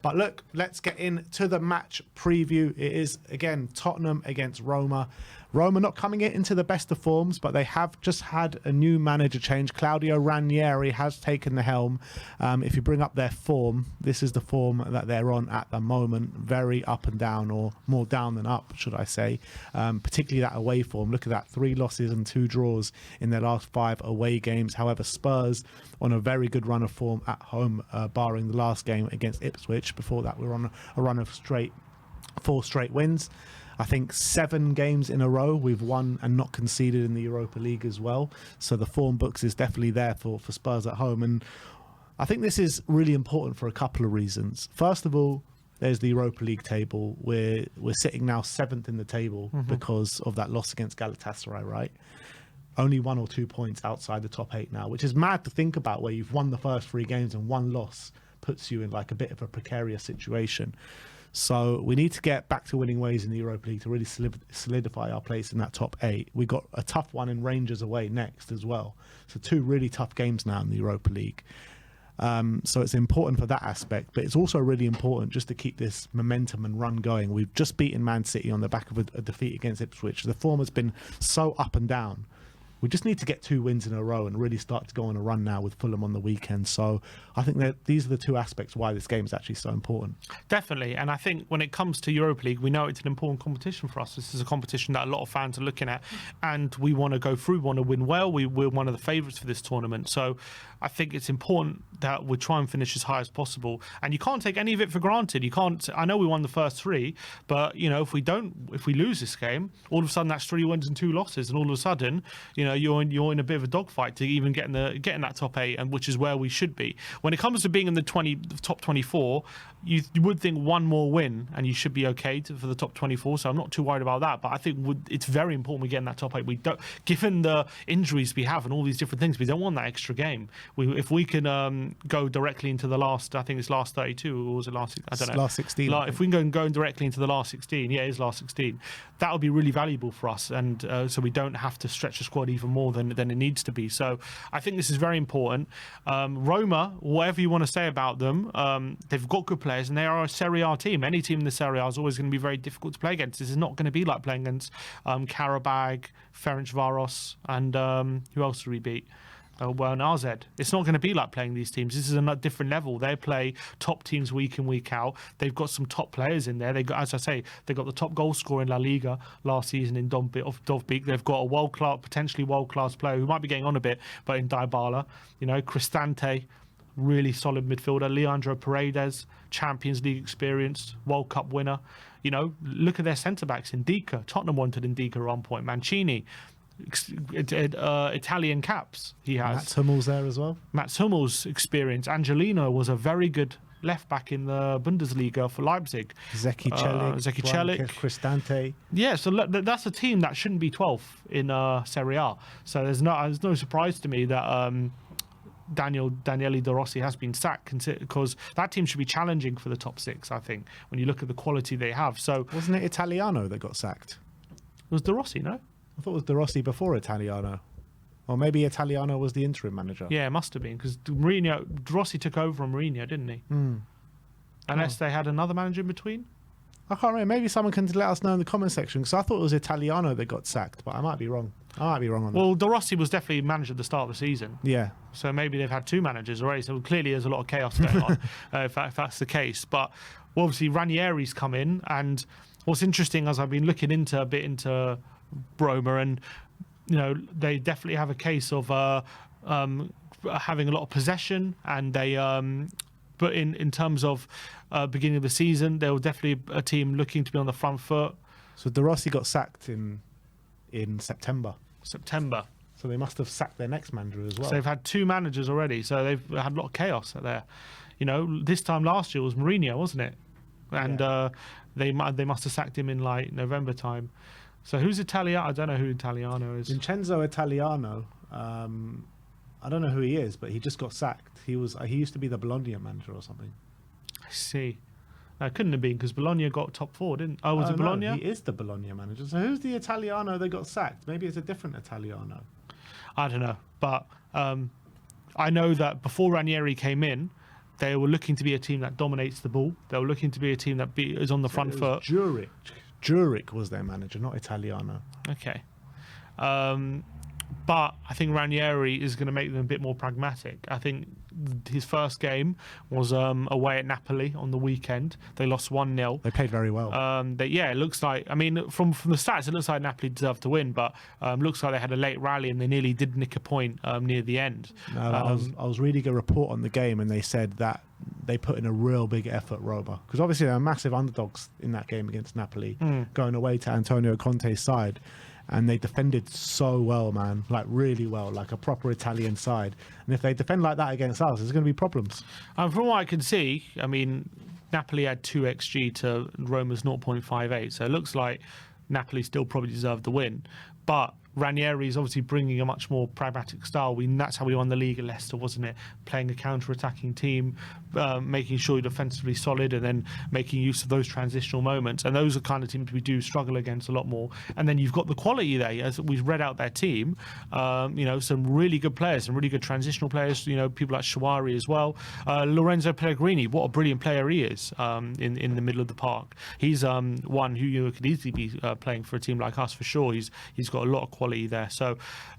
But look, let's get into the match preview. It is, again, Tottenham against Roma. Roma not coming into the best of forms, but they have just had a new manager change. Claudio Ranieri has taken the helm. If you bring up their form, this is the form that they're on at the moment. Very up and down, or more down than up, should I say. Particularly that away form. Look at that, 3 losses and 2 draws in their last 5 away games. However, Spurs on a very good run of form at home, barring the last game against Ipswich. Before that, we were on a run of 4 straight wins. I think 7 games in a row we've won and not conceded in the Europa League as well. So the form books is definitely there for Spurs at home. And I think this is really important for a couple of reasons. First of all, there's the Europa League table. We're sitting now 7th in the table because of that loss against Galatasaray, right? Only 1 or 2 points outside the top 8 now, which is mad to think about, where you've won the first 3 games and 1 loss puts you in like a bit of a precarious situation. So we need to get back to winning ways in the Europa League to really solidify our place in that top 8. We got a tough one in Rangers away next as well. So 2 really tough games now in the Europa League. So it's important for that aspect, but it's also really important just to keep this momentum and run going. We've just beaten Man City on the back of a defeat against Ipswich. The form has been so up and down. We just need to get 2 wins in a row and really start to go on a run now with Fulham on the weekend. So I think that these are the 2 aspects why this game is actually so important. Definitely. And I think when it comes to Europa League, we know it's an important competition for us. This is a competition that a lot of fans are looking at, and we want to go through, we want to win well. We're one of the favourites for this tournament. So I think it's important that we try and finish as high as possible. And you can't take any of it for granted. You can't. I know we won the first 3, but you know, if we lose this game, all of a sudden that's 3 wins and 2 losses, and all of a sudden, you know, you're in a bit of a dogfight to even get in that top 8, and which is where we should be. When it comes to being in the top 24, you would think 1 more win and you should be okay for the top 24. So I'm not too worried about that. But I think it's very important we get in that top 8. We don't, given the injuries we have and all these different things, we don't want that extra game. If we can go directly into the last, I think it's last 32, or was it last? I don't know. Last 16. If we can go directly into the last 16, yeah, it is last 16. That would be really valuable for us, and so we don't have to stretch the squad even more than it needs to be. So I think this is very important. Roma, whatever you want to say about them, they've got good players and they are a Serie A team. Any team in the Serie A is always going to be very difficult to play against. This is not going to be like playing against Karabag, Ferencvaros, and who else did we beat? Well, and RZ. It's not going to be like playing these teams. This is a different level. They play top teams week in, week out. They've got some top players in there. They got, as I say, they got the top goal scorer in La Liga last season in Dovbyk. They've got a potentially world-class player who might be getting on a bit, but in Dybala, you know, Cristante, really solid midfielder. Leandro Paredes, Champions League experience, World Cup winner. You know, look at their centre-backs. Ndika. Tottenham wanted Ndika at one point. Mancini. Italian caps he has. Mats Hummels there as well. Mats Hummels experience. Angelino was a very good left back in the Bundesliga for Leipzig. Zeki Celik, Cristante. Yeah, so that's a team that shouldn't be 12th in Serie A. So there's no surprise to me that Daniele De Rossi has been sacked, because that team should be challenging for the top 6, I think, when you look at the quality they have. So wasn't it Italiano that got sacked? It was De Rossi, no? I thought it was De Rossi before Italiano. Or maybe Italiano was the interim manager. Yeah, it must have been, because De Rossi took over from Mourinho, didn't he? Unless they had another manager in between? I can't remember. Maybe someone can let us know in the comment section, because I thought it was Italiano that got sacked, but I might be wrong. On that. Well, De Rossi was definitely manager at the start of the season. Yeah. So maybe they've had 2 managers already. So clearly there's a lot of chaos going on, if that's the case. But obviously Ranieri's come in, and what's interesting as I've been looking into Roma, and you know, they definitely have a case of having a lot of possession, and they but in terms of beginning of the season, they were definitely a team looking to be on the front foot. So De Rossi got sacked in September. So they must have sacked their next manager as well. So they've had 2 managers already, so they've had a lot of chaos there. You know, this time last year was Mourinho, wasn't it? And they must have sacked him in like November time. So who's Italiano? I don't know who Italiano is. Vincenzo Italiano. I don't know who he is, but he just got sacked. He used to be the Bologna manager or something. I see. It couldn't have been, because Bologna got top 4, didn't? Oh, was it Bologna? No, he is the Bologna manager. So who's the Italiano that got sacked? Maybe it's a different Italiano. I don't know, but I know that before Ranieri came in, They were looking to be a team that dominates the ball. They were looking to be a team that is on the front foot. Juric was their manager, not Italiano. Okay. But I think Ranieri is going to make them a bit more pragmatic. I think his first game was away at Napoli on the weekend. They lost 1-0. They played very well. It looks like, I mean, from the stats, it looks like Napoli deserved to win, but looks like they had a late rally and they nearly did nick a point near the end. I was reading a report on the game, and they said that they put in a real big effort, Roma, because obviously they're massive underdogs in that game against Napoli, going away to Antonio Conte's side. And they defended so well, man, like really well, like a proper Italian side. And if they defend like that against us, there's going to be problems. And from what I can see, I mean, Napoli had 2 XG to Roma's 0.58. So it looks like Napoli still probably deserved the win. But Ranieri is obviously bringing a much more pragmatic style. That's how we won the league at Leicester, wasn't it? Playing a counter-attacking team, making sure you're defensively solid, and then making use of those transitional moments. And those are kind of teams we do struggle against a lot more. And then you've got the quality there, as we've read out their team. Some really good players, some really good transitional players. People like Shawari as well. Lorenzo Pellegrini, what a brilliant player he is in the middle of the park. He's one who could easily be playing for a team like us for sure. He's got a lot of quality there. So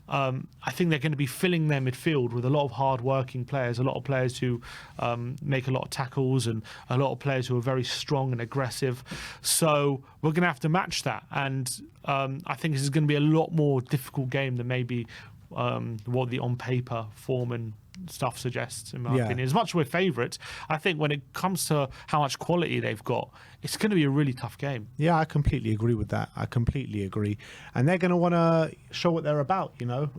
I think they're going to be filling their midfield with a lot of hard-working players, a lot of players who make a lot of tackles, and a lot of players who are very strong and aggressive. So we're going to have to match that. And I think this is going to be a lot more difficult game than maybe what the on-paper form and stuff suggests, in my opinion. As much as we're favourites, I think when it comes to how much quality they've got, it's going to be a really tough game. Yeah, I completely agree with that. I completely agree. And they're going to want to show what they're about,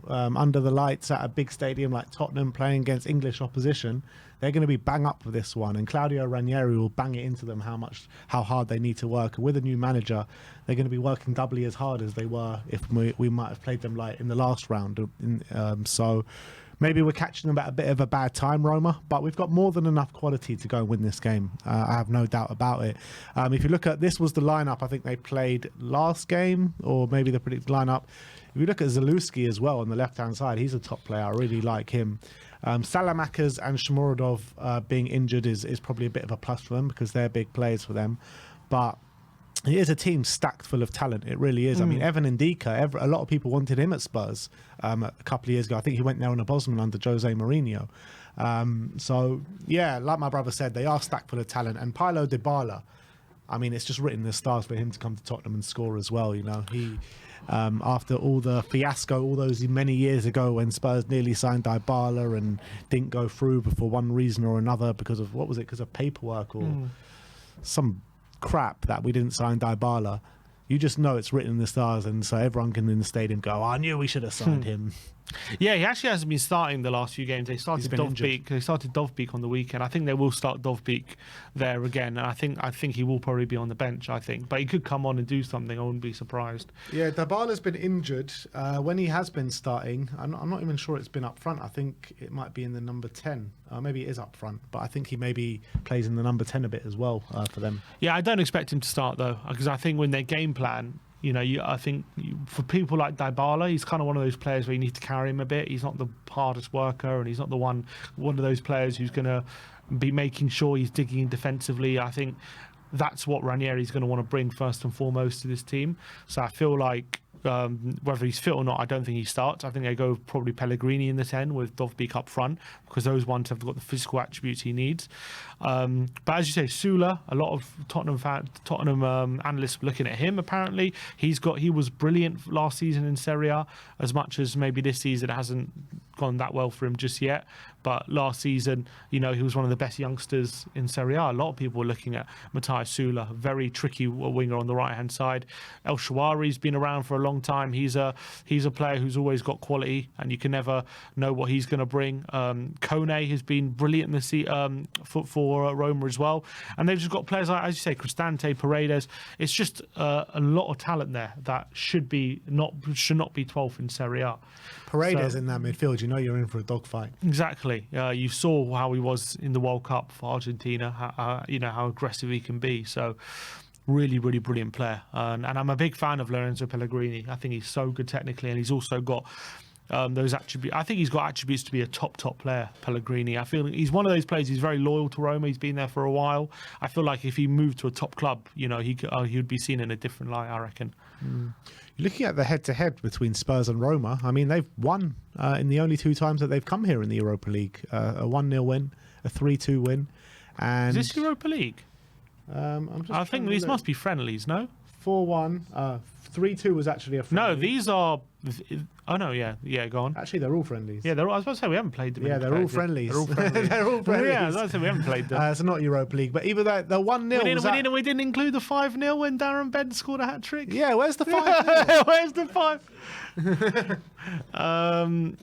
under the lights at a big stadium like Tottenham, playing against English opposition. They're going to be bang up for this one, and Claudio Ranieri will bang it into them how hard they need to work. And with a new manager, they're going to be working doubly as hard as they were if we might have played them like in the last round. So maybe we're catching them at a bit of a bad time, Roma, but we've got more than enough quality to go and win this game. I have no doubt about it. If you look at, this was the lineup I think they played last game, or maybe the predicted lineup. If you look at Zalewski as well on the left-hand side, he's a top player. I really like him. Salamakers and Shomurodov being injured is probably a bit of a plus for them, because they're big players for them. But it is a team stacked full of talent. It really is. I mean, Evan Ndika, a lot of people wanted him at Spurs a couple of years ago. I think he went there on a Bosman under Jose Mourinho. Like my brother said, they are stacked full of talent. And Paulo Dybala, I mean, it's just written in the stars for him to come to Tottenham and score as well. He after all the fiasco all those many years ago when Spurs nearly signed Dybala and didn't go through for one reason or another, because of, what was it, because of paperwork or some crap that we didn't sign Dybala. You just know it's written in the stars, and so everyone can in the stadium go, I knew we should have signed him. Yeah, he actually hasn't been starting the last few games. They started Dovbyk on the weekend. I think they will start Dovbyk there again. And I think he will probably be on the bench, but he could come on and do something. I wouldn't be surprised. Yeah, Dybala's been injured. When he has been starting, I'm not even sure it's been up front. I think it might be in the number 10. Maybe it is up front, but I think he maybe plays in the number 10 a bit as well for them. Yeah, I don't expect him to start though, because I think when their game plan, I think for people like Dybala, he's kind of one of those players where you need to carry him a bit. He's not the hardest worker, and he's not the one of those players who's going to be making sure he's digging in defensively. I think that's what Ranieri's going to want to bring first and foremost to this team. So I feel like whether he's fit or not, I don't think he starts. I think they go probably Pellegrini in the 10 with Dovbyk up front, because those ones have got the physical attributes he needs. But as you say, Sula, a lot of Tottenham analysts looking at him. Apparently, he was brilliant last season in Serie A. As much as maybe this season it hasn't gone that well for him just yet. But last season, he was one of the best youngsters in Serie A. A lot of people were looking at Matthias Sula, a very tricky winger on the right-hand side. El Shawari's been around for a long time. He's a player who's always got quality, and you can never know what he's going to bring. Kone has been brilliant for Roma as well. And they've just got players like, as you say, Cristante, Paredes. It's just a lot of talent there that should not be 12th in Serie A. Paredes in that midfield, you're in for a dogfight. Exactly. You saw how he was in the World Cup for Argentina, how aggressive he can be. So really, really brilliant player. And I'm a big fan of Lorenzo Pellegrini. I think he's so good technically, and he's also got those attributes. I think he's got attributes to be a top player, Pellegrini. I feel he's one of those players. He's very loyal to Roma. He's been there for a while. I feel like if he moved to a top club, he would be seen in a different light, I reckon. Looking at the head-to-head between Spurs and Roma, I mean, they've won in the only 2 times that they've come here in the Europa League. A 1-0 win, a 3-2 win. And Is this Europa League? I think these must be friendlies, no? 4-1. 3-2 was actually a friendly. No, these are... Oh, no, yeah, go on. Actually, they're all friendlies. Yeah, I was about to say, we haven't played them. Yeah, they're all friendlies. They're all friendlies. They're all friendlies. Yeah, I was about to say, we haven't played them. It's not Europa League, but even though the 1-0 we didn't include the 5-0 when Darren Bent scored a hat-trick? Yeah, where's the 5-0? Where's the 5?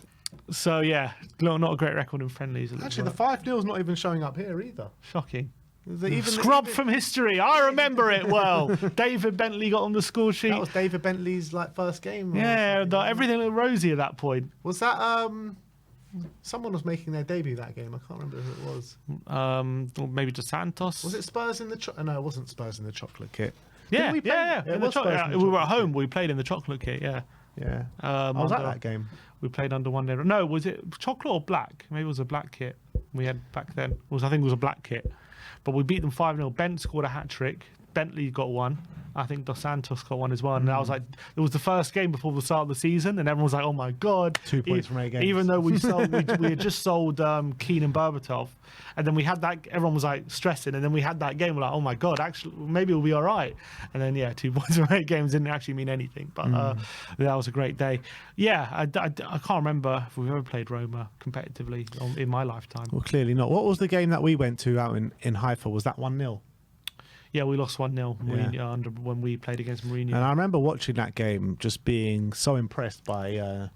So, yeah, not a great record in friendlies. Actually, the 5-0's not even showing up here either. Shocking. Scrub from history. I remember it well. David Bentley got on the score sheet. That was David Bentley's first game. Yeah, everything looked rosy at that point. Was that someone was making their debut that game? I can't remember who it was. Or maybe just Santos. Was it Spurs in the? No, it wasn't Spurs in the chocolate kit. Yeah, we were at home. Kit. We played in the chocolate kit. Yeah. Yeah. I was at that game. We played under 1-0. No, was it chocolate or black? Maybe it was a black kit we had back then. I think it was a black kit. But we beat them 5-0. Bent scored a hat-trick. Bentley got one. I think Dos Santos got one as well. And I was like, it was the first game before the start of the season, and everyone was like, oh my God. 2 points from 8 games. Even though we had just sold Keenan Berbatov. And then we had that, everyone was like stressing, and then we had that game, we're like, oh my God, actually, maybe we'll be all right. And then, 2 points from 8 games didn't actually mean anything. But that was a great day. Yeah, I can't remember if we've ever played Roma competitively in my lifetime. Well, clearly not. What was the game that we went to out in Haifa? Was that 1-0? Yeah, we lost 1-0 when we played against Mourinho. And I remember watching that game, just being so impressed by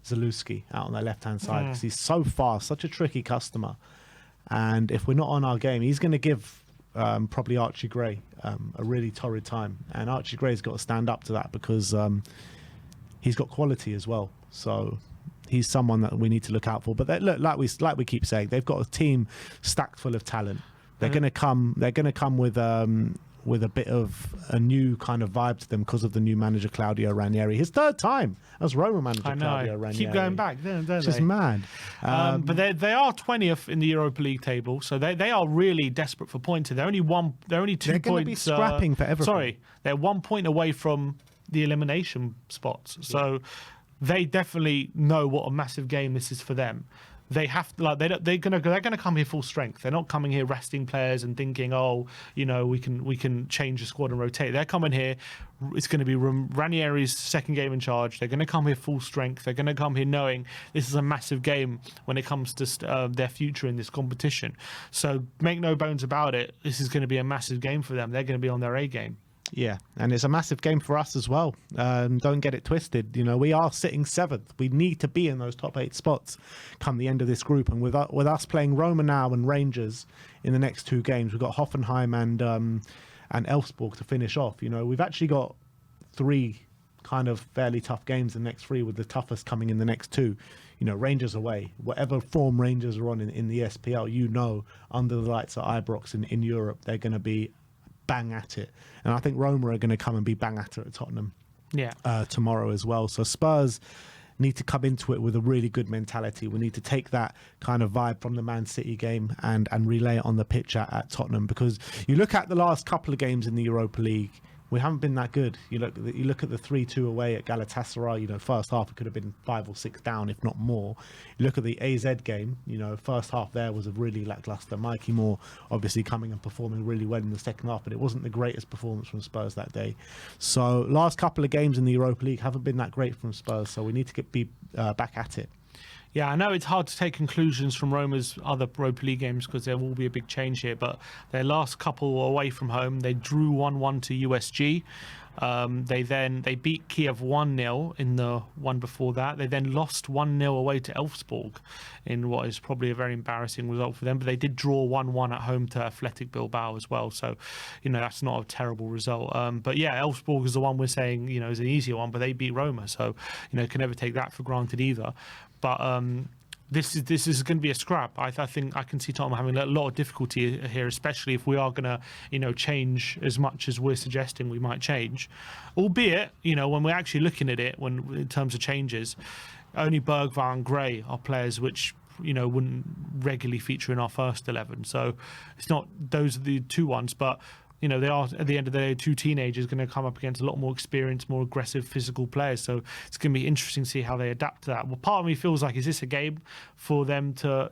Zalewski out on their left-hand side, because he's so fast, such a tricky customer. And if we're not on our game, he's going to give probably Archie Gray a really torrid time. And Archie Gray's got to stand up to that because he's got quality as well. So he's someone that we need to look out for. But look, like we keep saying, they've got a team stacked full of talent. They're going to come. They're going to come with a bit of a new kind of vibe to them because of the new manager Claudio Ranieri. His 3rd time as Roma manager. Claudio Ranieri. Keep going back, don't they? It's just mad. But they are 20th in the Europa League table, so they are really desperate for points. They're only 2 points. They're going to be scrapping for everything. Sorry, they're 1 point away from the elimination spots. So they definitely know what a massive game this is for them. They have they're gonna come here full strength. They're not coming here resting players and thinking, we can change the squad and rotate. They're coming here. It's going to be Ranieri's 2nd game in charge. They're going to come here full strength. They're going to come here knowing this is a massive game when it comes to their future in this competition. So make no bones about it. This is going to be a massive game for them. They're going to be on their A game. Yeah, and it's a massive game for us as well. Don't get it twisted. We are sitting 7th. We need to be in those top 8 spots come the end of this group. And with us playing Roma now and Rangers in the next 2 games, we've got Hoffenheim and Elfsborg to finish off. We've actually got 3 kind of fairly tough games the next 3, with the toughest coming in the next 2. Rangers away. Whatever form Rangers are on in the SPL, under the lights at Ibrox in Europe, they're going to be bang at it. And I think Roma are going to come and be bang at it at Tottenham tomorrow as well. So Spurs need to come into it with a really good mentality. We need to take that kind of vibe from the Man City game and relay it on the pitch at Tottenham, because you look at the last couple of games in the Europa League, we haven't been that good. You look at the 3-2 away at Galatasaray. First half it could have been 5 or 6 down, if not more. You look at the AZ game. First half there was a really lackluster. Mikey Moore obviously coming and performing really well in the second half, but it wasn't the greatest performance from Spurs that day. So last couple of games in the Europa League haven't been that great from Spurs. So we need to be back at it. Yeah, I know it's hard to take conclusions from Roma's other Europa League games because there will be a big change here, but their last couple away from home, they drew 1-1 to USG. They beat Kiev 1-0 in the one before that. They then lost 1-0 away to Elfsborg in what is probably a very embarrassing result for them, but they did draw 1-1 at home to Athletic Bilbao as well, so that's not a terrible result. But yeah, Elfsborg is the one we're saying is an easier one, but they beat Roma, so can never take that for granted either. But this is going to be a scrap. I think I can see Tottenham having a lot of difficulty here, especially if we are going to change as much as we're suggesting we might change. Albeit, when we're actually looking at it, in terms of changes, only Bergvall and Gray are players which wouldn't regularly feature in our first 11. So it's not those are the two ones, but they are, at the end of the day, two teenagers going to come up against a lot more experienced, more aggressive, physical players. So it's going to be interesting to see how they adapt to that. Well, part of me feels like, is this a game for them to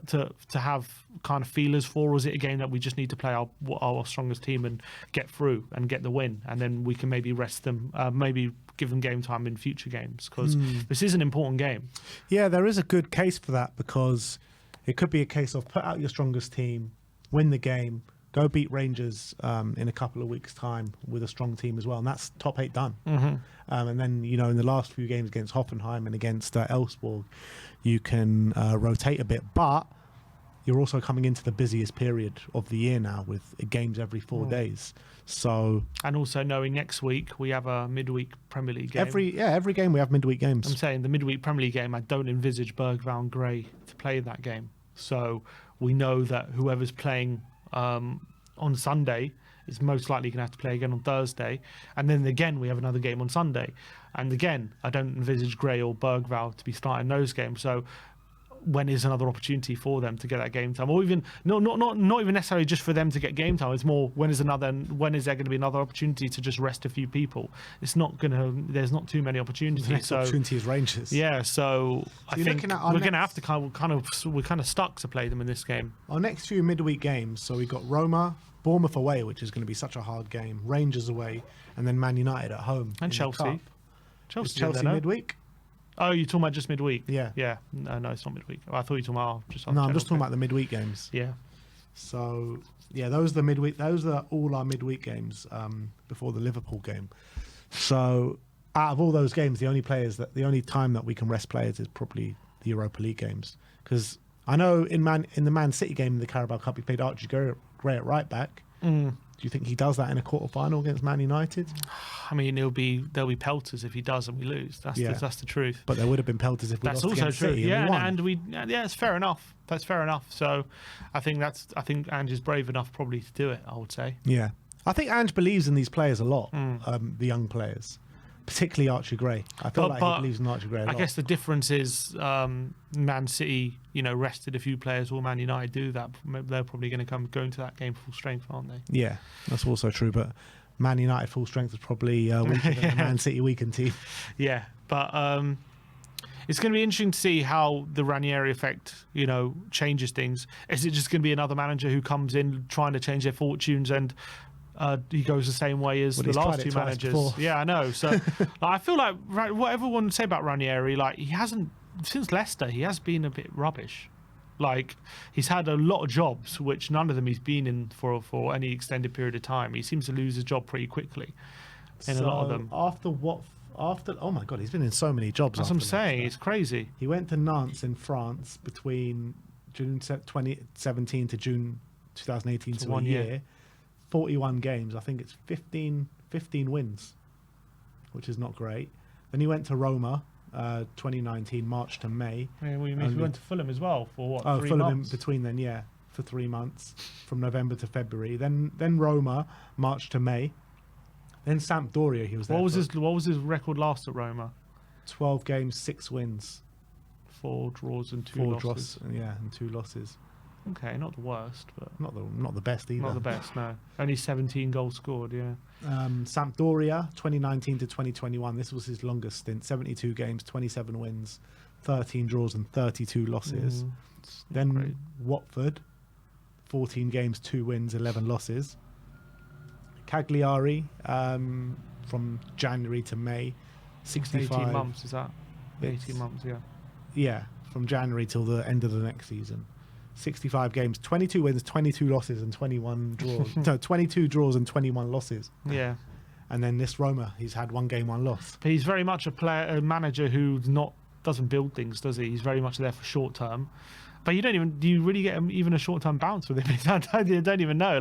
have kind of feelers for, or is it a game that we just need to play our strongest team and get through and get the win, and then we can maybe rest them, maybe give them game time in future games, because this is an important game. Yeah, there is a good case for that, because it could be a case of put out your strongest team, win the game, go beat Rangers in a couple of weeks' time with a strong team as well, and that's top 8 done. And then in the last few games against Hoffenheim and against Elfsborg, you can rotate a bit, but you're also coming into the busiest period of the year now with games every 4 days. So, and also knowing next week we have a midweek Premier League game. Every game we have midweek games. I'm saying the midweek Premier League game, I don't envisage Bergvall and Gray to play that game. So we know that whoever's playing on Sunday is most likely going to have to play again on Thursday, and then again we have another game on Sunday, and again I don't envisage Gray or Bergvall to be starting those games. So when is another opportunity for them to get that game time, or even not even necessarily just for them to get game time? It's more, when is there going to be another opportunity to just rest a few people? There's not too many opportunities. The next opportunity is Rangers. Yeah, so I think we're going to have to we're kind of stuck to play them in this game. Our next few midweek games, so we've got Roma, Bournemouth away, which is going to be such a hard game, Rangers away, and then Man United at home. And Chelsea. Chelsea midweek? Oh, you're talking about just midweek? Yeah. Yeah. No, it's not midweek. I thought you were talking about I'm just talking about the midweek games. Yeah. So, yeah, those are the midweek. Those are all our midweek games before the Liverpool game. So, out of all those games, the only time that we can rest players is probably the Europa League games. Because I know in the Man City game in the Carabao Cup, he played Archie Gray at right back. Do you think he does that in a quarter-final against Man United? I mean, there'll be pelters if he does and we lose. That's the truth. But there would have been pelters if we lost against City. And we won. Yeah, it's fair enough. That's fair enough. So I think Ange is brave enough probably to do it, I would say. Yeah. I think Ange believes in these players a lot, the young players. Particularly Archie Gray. I feel like he believes in Archie Gray a lot. I guess the difference is Man City, rested a few players, or Man United do that. They're probably going to go into that game full strength, aren't they? Yeah, that's also true. But Man United full strength is probably weaker than the Man City weakened team. Yeah, but it's going to be interesting to see how the Ranieri effect, changes things. Is it just going to be another manager who comes in trying to change their fortunes and he goes the same way as the last two managers? Before. Yeah, I know. So I feel like what everyone say about Ranieri, he hasn't, since Leicester, he has been a bit rubbish. He's had a lot of jobs, which none of them he's been in for any extended period of time. He seems to lose his job pretty quickly in a lot of them. Oh my God, he's been in so many jobs. That's what I'm saying. It's crazy. He went to Nantes in France between June 2017 to June 2018, so 1 year. 41 games. I think it's 15 wins, which is not great. Then he went to Roma, 2019, March to May. Yeah, we went to Fulham as well for what? 3 Fulham months? in between then, yeah, for 3 months, from November to February. Then Roma, March to May. Then Sampdoria, he was there. What was his record last at Roma? 12 games, 6 wins, 4 draws and 2 losses. And 2 losses. Okay, not the worst, but not the best either. Not the best, no. Only 17 goals scored, yeah. Sampdoria, 2019 to 2021. This was his longest stint. 72 games, 27 wins, 13 draws and 32 losses. Then great. Watford, 14 games, 2 wins, 11 losses. Cagliari, from January to May, 65. 18 months, is that? 18 months, yeah. Yeah, from January till the end of the next season. 65 games, 22 wins, 22 losses and 21 draws. No, 22 draws and 21 losses. Yeah. And then this Roma, he's had 1 game, 1 loss. But he's very much a manager who doesn't build things, does he? He's very much there for short term. But do you really get even a short term bounce with him? I don't even know.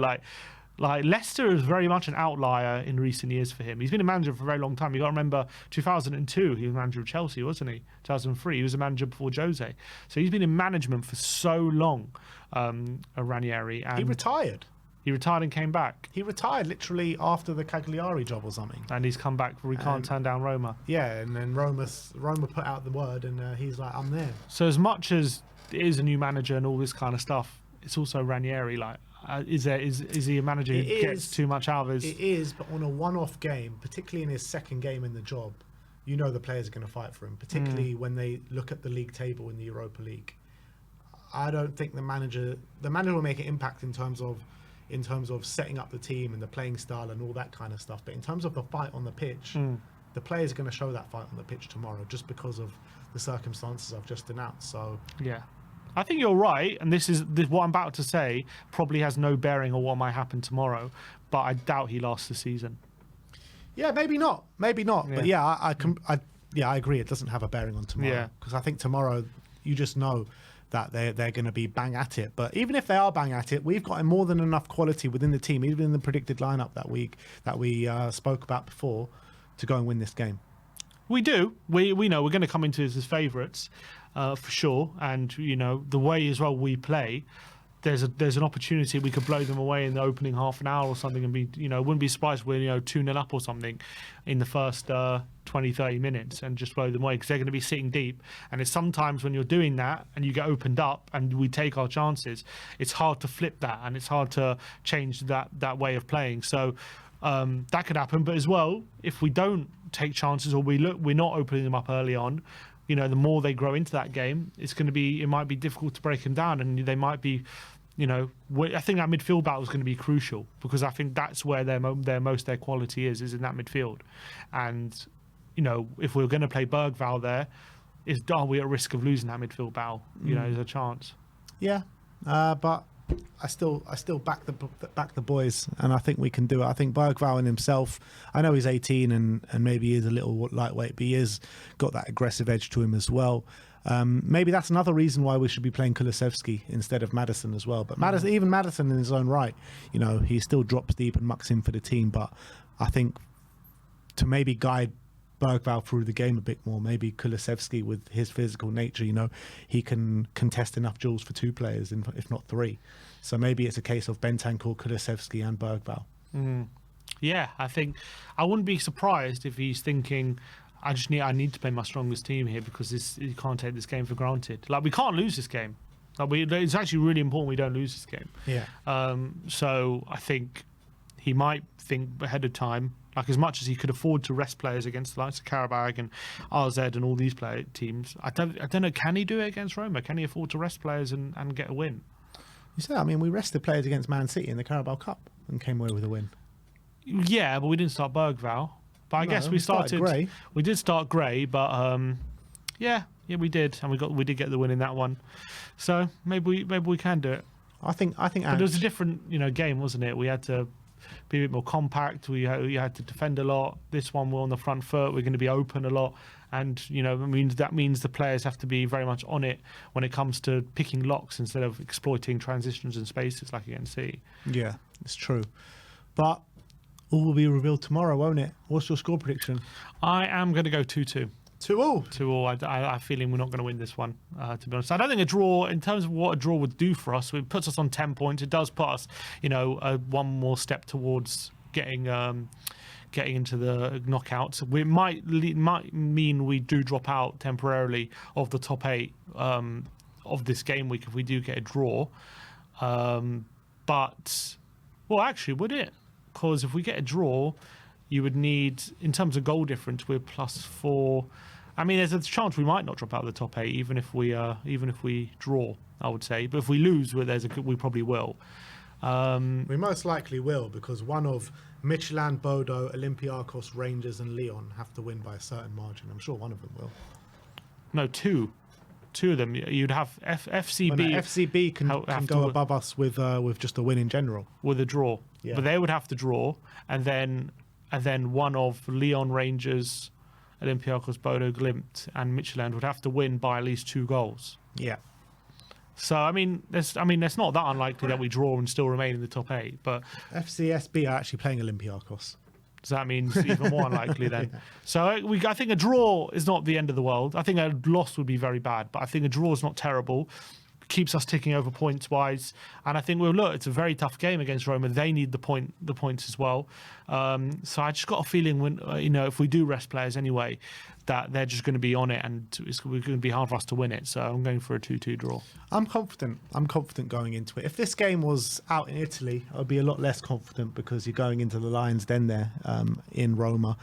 Like Leicester is very much an outlier in recent years for him. He's been a manager for a very long time. You got to remember 2002, he was manager of Chelsea, wasn't he? 2003, he was a manager before Jose. So he's been in management for so long, Ranieri. And he retired. He retired and came back. He retired literally after the Cagliari job or something. And he's come back. We can't turn down Roma. Yeah, and then Roma put out the word, and he's like, I'm there. So as much as it is a new manager and all this kind of stuff, it's also Ranieri. Like, is he a manager who gets too much out of his? It is, but on a one-off game, particularly in his second game in the job, you know the players are going to fight for him, particularly when they look at the league table in the Europa League. I don't think the manager will make an impact in terms of setting up the team and the playing style and all that kind of stuff. But in terms of the fight on the pitch, the players are going to show that fight on the pitch tomorrow, just because of the circumstances I've just announced. So yeah, I think you're right, and this what I'm about to say probably has no bearing on what might happen tomorrow. But I doubt he lasts the season. Yeah, maybe not. Yeah. But yeah, I agree. It doesn't have a bearing on tomorrow. Yeah. Because I think tomorrow, you just know that they're going to be bang at it. But even if they are bang at it, we've got more than enough quality within the team, even in the predicted lineup that we spoke about before, to go and win this game. We do. We know we're going to come into this as favourites for sure. And the way as well we play, there's an opportunity we could blow them away in the opening half an hour or something, and wouldn't be surprised if we're 2-0 up or something in the first 20-30 minutes and just blow them away, because they're going to be sitting deep. And it's sometimes when you're doing that and you get opened up and we take our chances, it's hard to flip that, and it's hard to change that way of playing. So that could happen. But as well, if we don't take chances, or we're not opening them up early on, the more they grow into that game, it might be difficult to break them down, and they might be, I think that midfield battle is going to be crucial, because I think that's where their quality is in that midfield. And if we're going to play Bergvall there, are we at risk of losing that midfield battle? There's a chance. Yeah, but I still back the boys, and I think we can do it. I think Bergvall in himself, I know he's 18 and maybe he is a little lightweight, but he has got that aggressive edge to him as well. Maybe that's another reason why we should be playing Kulusevski instead of Maddison as well. But even Maddison in his own right, he still drops deep and mucks in for the team. But I think to maybe guide Bergvall through the game a bit more, maybe Kulusevski, with his physical nature, he can contest enough duels for two players, if not three. So maybe it's a case of Bentancur, Kulusevski and Bergvall. Yeah, I think I wouldn't be surprised if he's thinking, I need to play my strongest team here, because you can't take this game for granted. Like, we can't lose this game. It's actually really important we don't lose this game. Yeah. So I think he might think ahead of time. Like, as much as he could afford to rest players against the likes of Karabag and RZ and all these teams, I don't know, can he do it against Roma? Can he afford to rest players and get a win? You say, we rested players against Man City in the Carabao Cup and came away with a win. Yeah, but we didn't start Bergvall. But I guess we started Gray. We did start Gray, but yeah, we did, and we did get the win in that one. So maybe we can do it. I think. But it was a different game, wasn't it? We had to be a bit more compact. We had to defend a lot. This one, we're on the front foot. We're going to be open a lot, and that means the players have to be very much on it when it comes to picking locks instead of exploiting transitions and spaces like against City. Yeah, it's true. But all will be revealed tomorrow, won't it? What's your score prediction? I am going to go 2-2. 2-2. 2-2. I have a feeling we're not going to win this one, to be honest. I don't think a draw, in terms of what a draw would do for us, it puts us on 10 points. It does put us, one more step towards getting into the knockouts. It might mean we do drop out temporarily of the top 8 of this game week if we do get a draw. But, well, actually, would it? Because if we get a draw, you would need, in terms of goal difference, we're +4. There's a chance we might not drop out of the top 8, even if we draw, I would say. But if we lose, we probably will. We most likely will, because one of Midtjylland, Bodo, Olympiacos, Rangers, and Lyon have to win by a certain margin. I'm sure one of them will. No, two of them. You'd have FCB. Well, no, FCB can go above us with just a win in general. With a draw. Yeah. But they would have to draw, and then one of Lyon, Rangers, Olympiacos, Bodo, Glimt, and Midtjylland would have to win by at least 2 goals. Yeah. So it's not that unlikely that we draw and still remain in the top 8. But FCSB are actually playing Olympiacos. So that means even more unlikely then. Yeah. So I think a draw is not the end of the world. I think a loss would be very bad, but I think a draw is not terrible. keeps us ticking over points wise. And I think it's a very tough game against Roma. They need the points as well. So I just got a feeling when if we do rest players anyway, that they're just going to be on it, and it's going to be hard for us to win it. So I'm going for a 2-2 draw. I'm confident going into it. If this game was out in Italy, I'd be a lot less confident because you're going into the Lions Den there in Roma.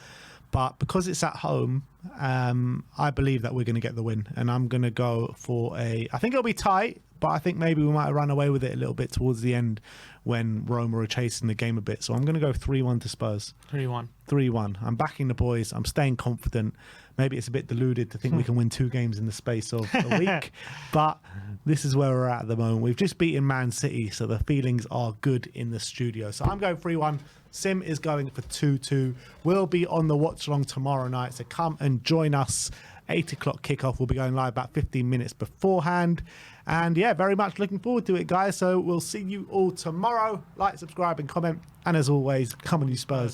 But because it's at home, I believe that we're going to get the win. And I'm going to go for I think it'll be tight, but I think maybe we might run away with it a little bit towards the end when Roma are chasing the game a bit. So I'm going to go 3-1 to Spurs. 3-1. 3-1. I'm backing the boys. I'm staying confident. Maybe it's a bit deluded to think we can win 2 games in the space of a week. But this is where we're at the moment. We've just beaten Man City, so the feelings are good in the studio. So I'm going 3-1. Sim is going for 2-2. We'll be on the watch along tomorrow night, so come and join us. 8 o'clock kickoff. We'll be going live about 15 minutes beforehand. And yeah, very much looking forward to it, guys. So we'll see you all tomorrow. Like, subscribe, and comment. And as always, come on, you Spurs.